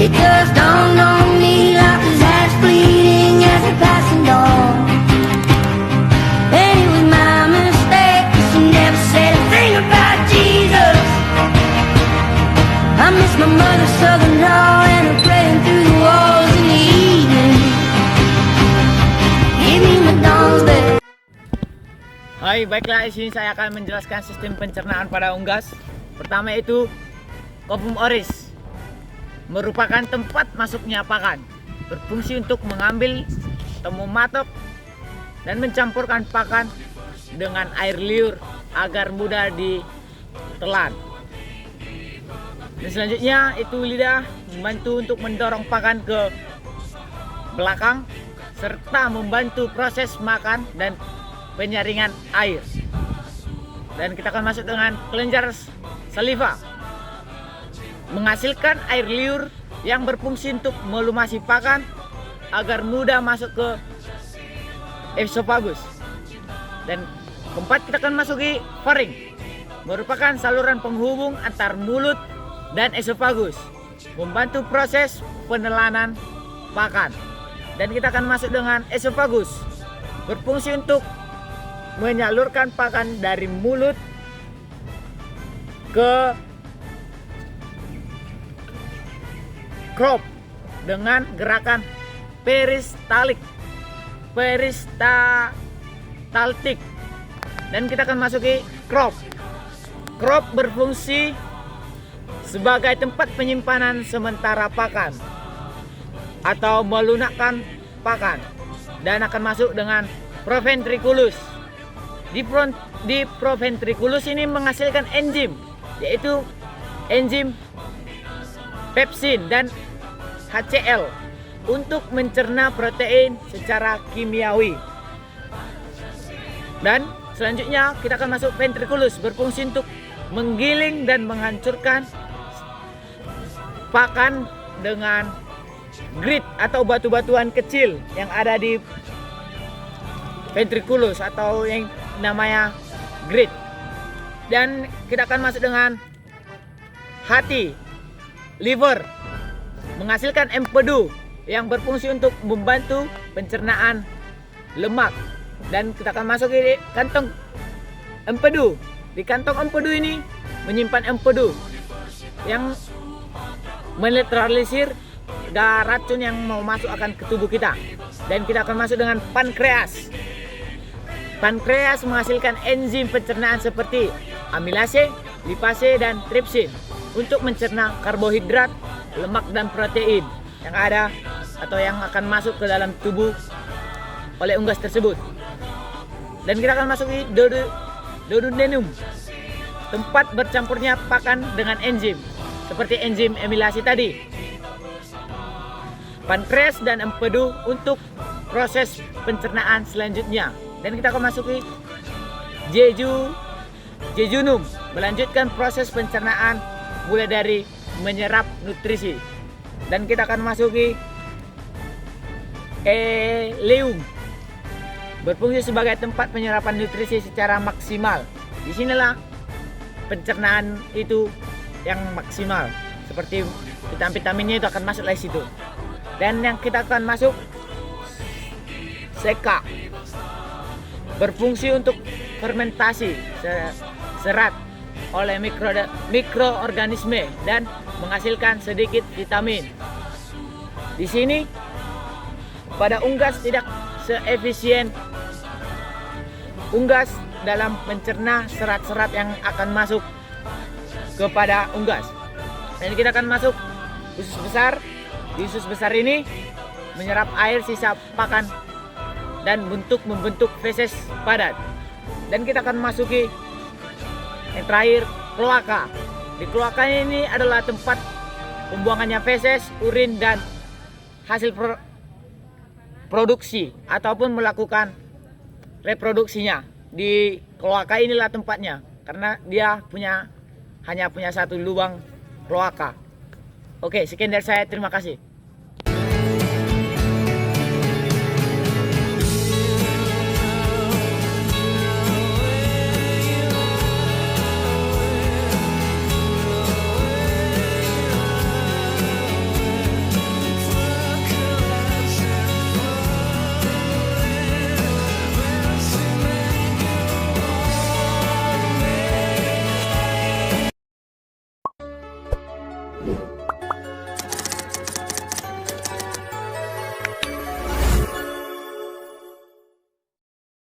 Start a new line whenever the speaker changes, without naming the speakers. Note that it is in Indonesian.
It just dawned on me like his ass bleeding as a passing dawn. And it was my mistake, 'cause he never said a thing about Jesus. I miss my mother's southern drawl and her praying through the walls in the evening. Give me my dawn's bell.
Hai, baiklah, di sini saya akan menjelaskan sistem pencernaan pada unggas. Pertama itu Covum oris, merupakan tempat masuknya pakan, berfungsi untuk mengambil temu matok dan mencampurkan pakan dengan air liur agar mudah ditelan. Dan selanjutnya itu lidah, membantu untuk mendorong pakan ke belakang serta membantu proses makan dan penyaringan air. Dan kita akan masuk dengan kelenjar saliva, menghasilkan air liur yang berfungsi untuk melumasi pakan agar mudah masuk ke esofagus. Dan keempat, kita akan masuki faring, merupakan saluran penghubung antar mulut dan esofagus, membantu proses penelanan pakan. Dan kita akan masuk dengan esofagus, berfungsi untuk menyalurkan pakan dari mulut ke crop dengan gerakan peristaltik. Dan kita akan masuki crop. Crop berfungsi sebagai tempat penyimpanan sementara pakan atau melunakkan pakan, dan akan masuk dengan proventriculus. Di proventriculus ini menghasilkan enzim, yaitu enzim pepsin dan HCl untuk mencerna protein secara kimiawi. Dan selanjutnya kita akan masuk ventriculus, berfungsi untuk menggiling dan menghancurkan pakan dengan grit atau batu-batuan kecil yang ada di ventriculus atau yang namanya grit. Dan kita akan masuk dengan hati, liver, menghasilkan empedu yang berfungsi untuk membantu pencernaan lemak. Dan kita akan masuk di kantong empedu. Di kantong empedu ini menyimpan empedu yang menetralisir racun yang mau masuk akan ke tubuh kita. Dan kita akan masuk dengan pankreas. Pankreas menghasilkan enzim pencernaan seperti amilase, lipase, dan tripsin untuk mencerna karbohidrat, lemak, dan protein yang ada atau yang akan masuk ke dalam tubuh oleh unggas tersebut. Dan kita akan masuki duodenum, tempat bercampurnya pakan dengan enzim seperti enzim amilase tadi. Pankreas dan empedu untuk proses pencernaan selanjutnya. Dan kita akan masuki jejunum, melanjutkan proses pencernaan mulai dari menyerap nutrisi. Dan kita akan masuki ileum, berfungsi sebagai tempat penyerapan nutrisi secara maksimal. Disinilah pencernaan itu yang maksimal, seperti vitamin-vitaminnya itu akan masuk dari situ. Dan yang kita akan masuk seka, berfungsi untuk fermentasi serat oleh mikroorganisme dan menghasilkan sedikit vitamin. Di sini pada unggas tidak seefisien unggas dalam mencerna serat-serat yang akan masuk kepada unggas. Dan kita akan masuk usus besar. Di usus besar ini menyerap air sisa pakan dan membentuk feses padat. Dan kita akan masuki yang terakhir, kloaka. Di kloaka ini adalah tempat pembuangannya feses, urin, dan hasil produksi ataupun melakukan reproduksinya. Di kloaka inilah tempatnya, karena dia hanya punya satu lubang kloaka. Oke, sekian dari saya, terima kasih.
Thank